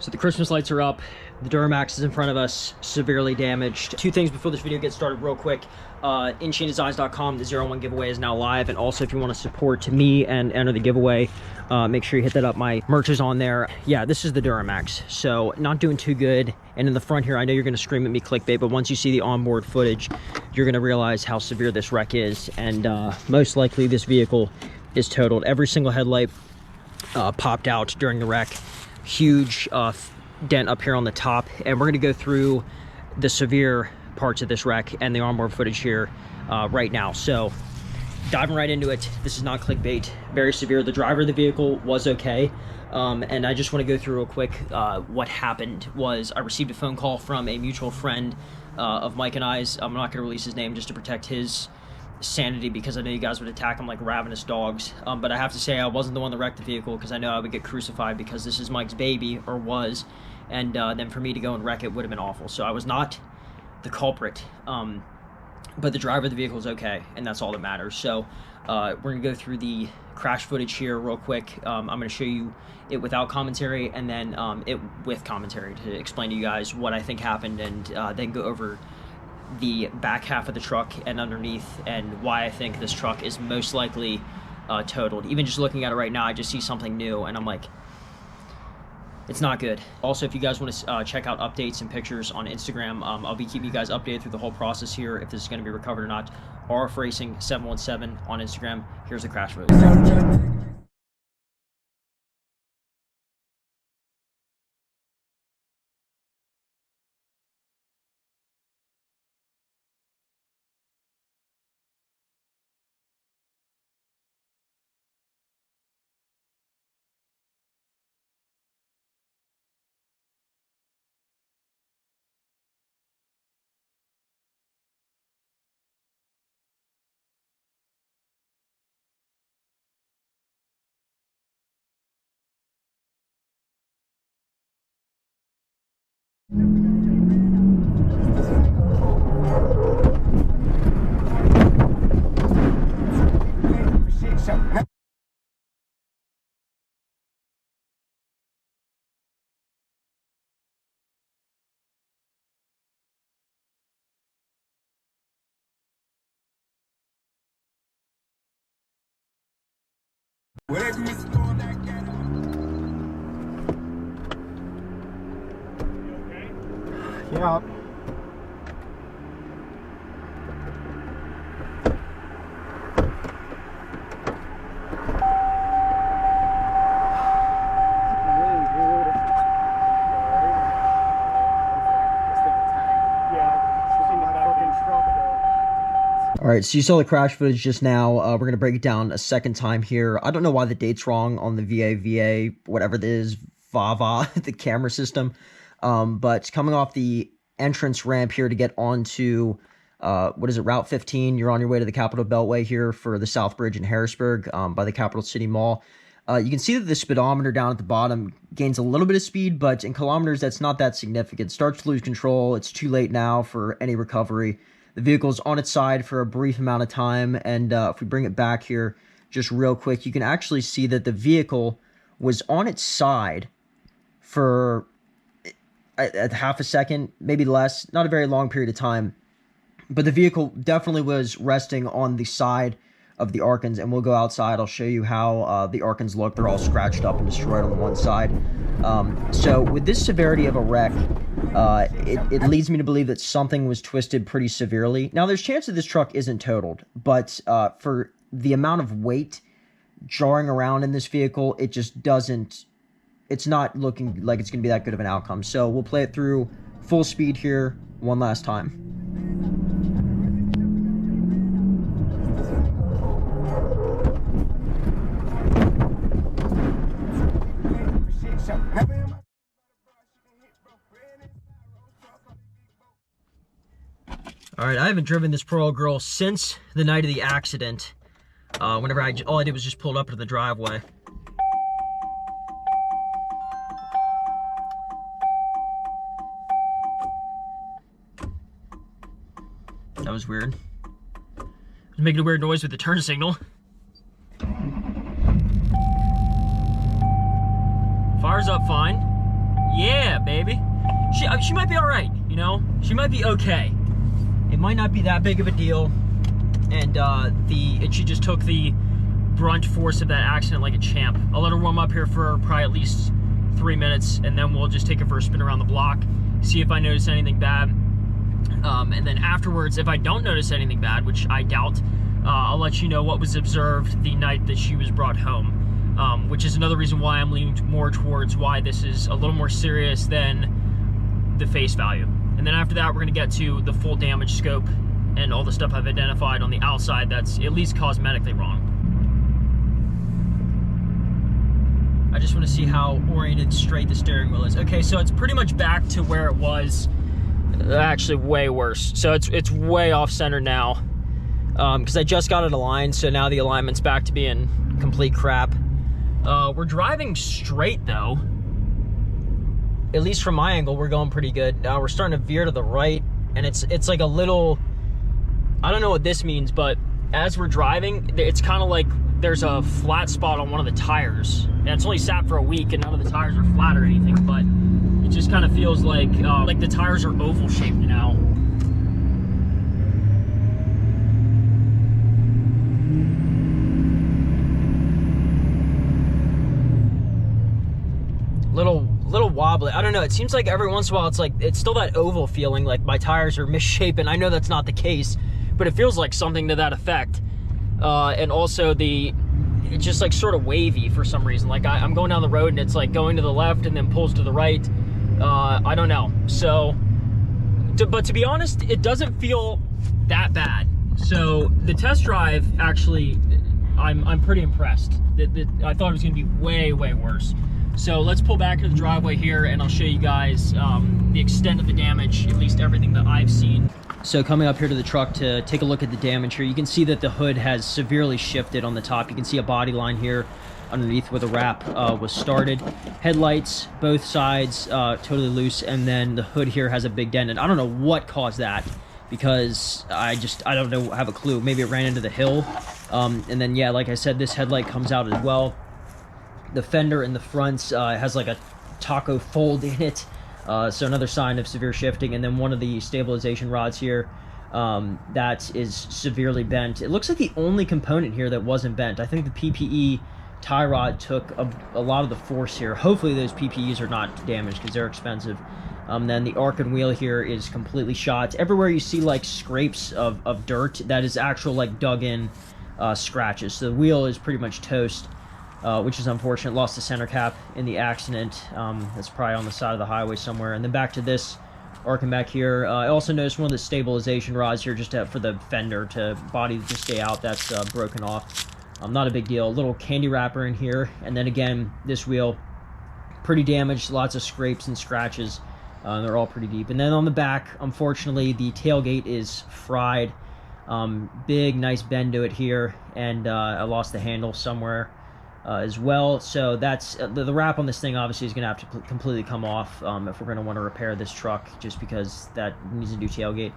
So the Christmas lights are up. The Duramax is in front of us, severely damaged. Two things before this video gets started real quick. InChainDesigns.com, the 01 giveaway is now live. And also if you want to support me and enter the giveaway, make sure you hit that up. My merch is on there. Yeah, this is the Duramax. So not doing too good. And in the front here, I know you're going to scream at me clickbait, but once you see the onboard footage, you're going to realize how severe this wreck is. And most likely this vehicle is totaled. Every single headlight popped out during the wreck. Huge dent up here on the top, and we're going to go through the severe parts of this wreck and the onboard footage here right now. So diving right into it, this is not clickbait, very severe. The driver of the vehicle was okay, and I just want to go through real quick. What happened was I received a phone call from a mutual friend of Mike and I's. I'm not going to release his name just to protect his sanity, because I know you guys would attack him like ravenous dogs, but I have to say I wasn't the one that wrecked the vehicle, because I know I would get crucified, because this is Mike's baby, or was, and then for me to go and wreck it would have been awful. So I was not the culprit, but the driver of the vehicle is okay, and that's all that matters. So we're gonna go through the crash footage here real quick. I'm gonna show you it without commentary, and then it with commentary to explain to you guys what I think happened, and then go over the back half of the truck and underneath, and why I think this truck is most likely totaled. Even just looking at it right now, I just see something new and I'm like, it's not good. Also, if you guys want to check out updates and pictures on Instagram, I'll be keeping you guys updated through the whole process here, if this is going to be recovered or not. RF Racing 717 on Instagram. Here's the crash footage. Yeah. All right, so you saw the crash footage just now. We're going to break it down a second time here. I don't know why the date's wrong on the VVVVV, whatever it is, VVVVV, the camera system. But coming off the entrance ramp here to get onto, what is it, Route 15, you're on your way to the Capitol Beltway here for the South Bridge in Harrisburg by the Capital City Mall. You can see that the speedometer down at the bottom gains a little bit of speed, but in kilometers, that's not that significant. Starts to lose control. It's too late now for any recovery. The vehicle's on its side for a brief amount of time, and if we bring it back here just real quick, you can actually see that the vehicle was on its side for a half a second, maybe less, not a very long period of time, but the vehicle definitely was resting on the side of the Arkans, and we'll go outside. I'll show you how the Arkans look. They're all scratched up and destroyed on the one side. So with this severity of a wreck, it leads me to believe that something was twisted pretty severely. Now, there's chance that this truck isn't totaled, but for the amount of weight jarring around in this vehicle, it just doesn't, it's not looking like it's going to be that good of an outcome. So we'll play it through full speed here one last time. All right, I haven't driven this poor old girl since the night of the accident. Whenever all I did was just pull up to the driveway. That was weird. It was making a weird noise with the turn signal. Fire's up fine. Yeah, baby. She might be all right, you know? She might be okay. It might not be that big of a deal. And she just took the brunt force of that accident like a champ. I'll let her warm up here for probably at least 3 minutes, and then we'll just take her for a spin around the block, see if I notice anything bad. And then afterwards, if I don't notice anything bad, which I doubt, I'll let you know what was observed the night that she was brought home. Which is another reason why I'm leaning more towards why this is a little more serious than the face value. And then after that, we're gonna get to the full damage scope and all the stuff I've identified on the outside that's at least cosmetically wrong. I just wanna see how oriented straight the steering wheel is. Okay, so it's pretty much back to where it was, actually way worse. So it's way off center now, because I just got it aligned, so now the alignment's back to being complete crap. We're driving straight though. At least from my angle, we're going pretty good. Now we're starting to veer to the right, and it's like a little, I don't know what this means, but as we're driving, it's kind of like there's a flat spot on one of the tires. And it's only sat for a week, and none of the tires are flat or anything, but it just kind of feels like the tires are oval shaped now. Little wobbly. I don't know, it seems like every once in a while it's still that oval feeling, like my tires are misshapen. I know that's not the case, but it feels like something to that effect. And also it's just like sort of wavy for some reason. Like I'm going down the road and it's like going to the left and then pulls to the right. I don't know. So, but to be honest, it doesn't feel that bad. So the test drive, actually, I'm pretty impressed. I thought it was gonna be way, way worse. So let's pull back into the driveway here and I'll show you guys the extent of the damage, at least everything that I've seen. So coming up here to the truck to take a look at the damage here, you can see that the hood has severely shifted on the top. You can see a body line here underneath where the wrap was started. Headlights, both sides, totally loose, and then the hood here has a big dent. And I don't know what caused that, because I don't know, have a clue. Maybe it ran into the hill. And then, yeah, like I said, this headlight comes out as well. The fender in the front has like a taco fold in it, so another sign of severe shifting. And then one of the stabilization rods here, that is severely bent. It looks like the only component here that wasn't bent. I think the PPE tie rod took a lot of the force here. Hopefully those PPEs are not damaged, because they're expensive. Then the arc and wheel here is completely shot. Everywhere you see like scrapes of dirt, that is actual like dug in scratches. So the wheel is pretty much toast. Which is unfortunate. Lost the center cap in the accident. That's probably on the side of the highway somewhere. And then back to this, arcing back here. I also noticed one of the stabilization rods here, just for the fender to body to stay out. That's broken off. Not a big deal. A little candy wrapper in here. And then again, this wheel, pretty damaged. Lots of scrapes and scratches. They're all pretty deep. And then on the back, unfortunately, the tailgate is fried. Big, nice bend to it here. And I lost the handle somewhere. As well, so that's the wrap on this thing obviously is going to have to completely come off if we're going to want to repair this truck, just because that needs a new tailgate.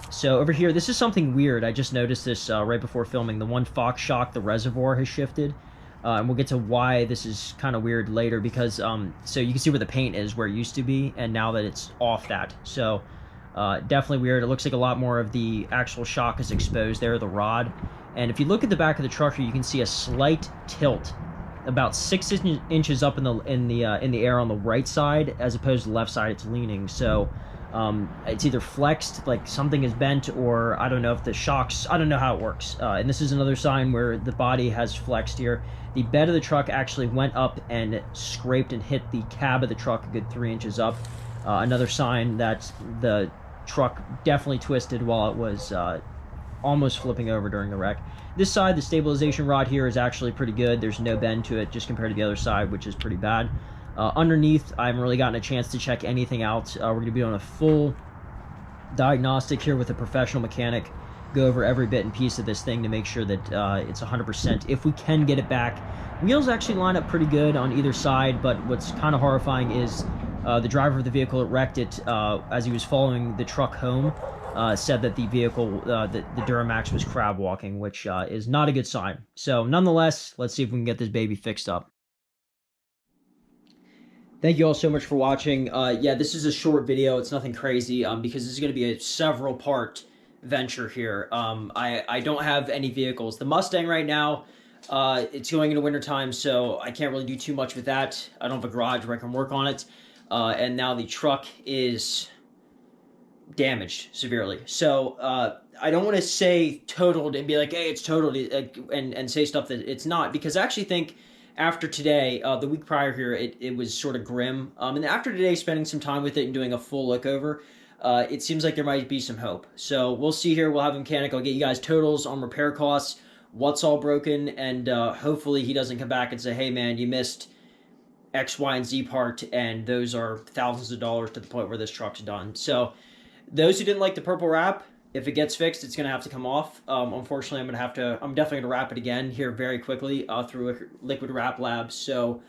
So over here, this is something weird. I just noticed this right before filming. The one Fox shock, the reservoir has shifted, and we'll get to why this is kind of weird later, because so you can see where the paint is, where it used to be, and now that it's off that. So definitely weird. It looks like a lot more of the actual shock is exposed there, the rod. And if you look at the back of the truck here, you can see a slight tilt, about 6 inches up in the air on the right side, as opposed to the left side. It's leaning, so it's either flexed, like something is bent, or I don't know if the shocks. I don't know how it works. And this is another sign where the body has flexed here. The bed of the truck actually went up and scraped and hit the cab of the truck a good 3 inches up. Another sign that the truck definitely twisted while it was almost flipping over during the wreck. This side, the stabilization rod here is actually pretty good. There's no bend to it, just compared to the other side, which is pretty bad. Underneath, I haven't really gotten a chance to check anything out. We're going to be doing a full diagnostic here with a professional mechanic, go over every bit and piece of this thing to make sure that it's 100%. If we can get it back, wheels actually line up pretty good on either side, but what's kind of horrifying is the driver of the vehicle that wrecked it, as he was following the truck home, said that the vehicle, the Duramax was crab walking, which is not a good sign. So nonetheless, let's see if we can get this baby fixed up. Thank you all so much for watching. Yeah, this is a short video. It's nothing crazy because this is going to be a several part venture here. I don't have any vehicles. The Mustang right now, it's going into wintertime, so I can't really do too much with that. I don't have a garage where I can work on it. And now the truck is damaged severely. So I don't want to say totaled and be like, hey, it's totaled, and say stuff that it's not, because I actually think after today, the week prior here, it was sort of grim. And after today, spending some time with it and doing a full look over, it seems like there might be some hope. So we'll see here. We'll have a mechanic. I'll get you guys totals on repair costs, what's all broken, and hopefully he doesn't come back and say, hey man, you missed X, Y, and Z part, and those are thousands of dollars to the point where this truck's done. So those who didn't like the purple wrap, if it gets fixed, it's going to have to come off. Unfortunately, I'm definitely going to wrap it again here very quickly through a liquid wrap lab. So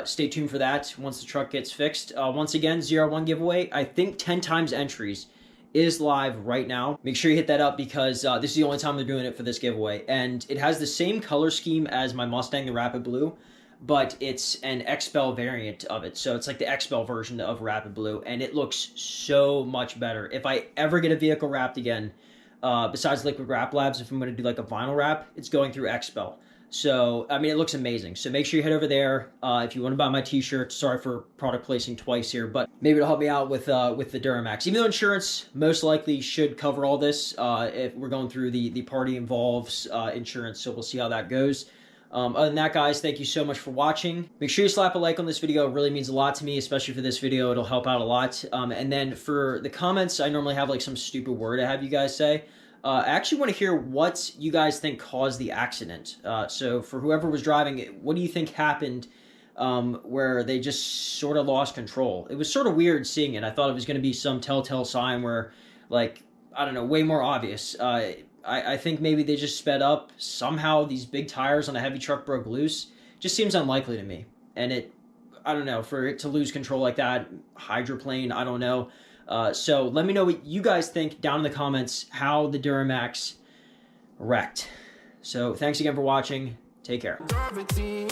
stay tuned for that once the truck gets fixed. Once again, 01 giveaway. I think 10 times entries is live right now. Make sure you hit that up because this is the only time they're doing it for this giveaway. And it has the same color scheme as my Mustang, the Rapid Blue, but it's an XPEL variant of it. So it's like the XPEL version of Rapid Blue, and it looks so much better. If I ever get a vehicle wrapped again, besides liquid wrap labs, if I'm going to do like a vinyl wrap, it's going through XPEL. So, I mean, it looks amazing. So make sure you head over there if you want to buy my t-shirt. Sorry for product placing twice here, but maybe it'll help me out with the Duramax. Even though insurance most likely should cover all this, if we're going through the party involves insurance, so we'll see how that goes. Other than that, guys, thank you so much for watching. Make sure you slap a like on this video. It really means a lot to me, especially for this video. It'll help out a lot. And then for the comments, I normally have like some stupid word I have you guys say. I actually want to hear what you guys think caused the accident. So for whoever was driving it, what do you think happened where they just sort of lost control? It was sort of weird seeing it. I thought it was going to be some telltale sign where, like, I don't know, way more obvious. I think maybe they just sped up. Somehow these big tires on a heavy truck broke loose. Just seems unlikely to me. And I don't know, for it to lose control like that, hydroplane, I don't know. So let me know what you guys think down in the comments how the Duramax wrecked. So thanks again for watching. Take care. Gravity.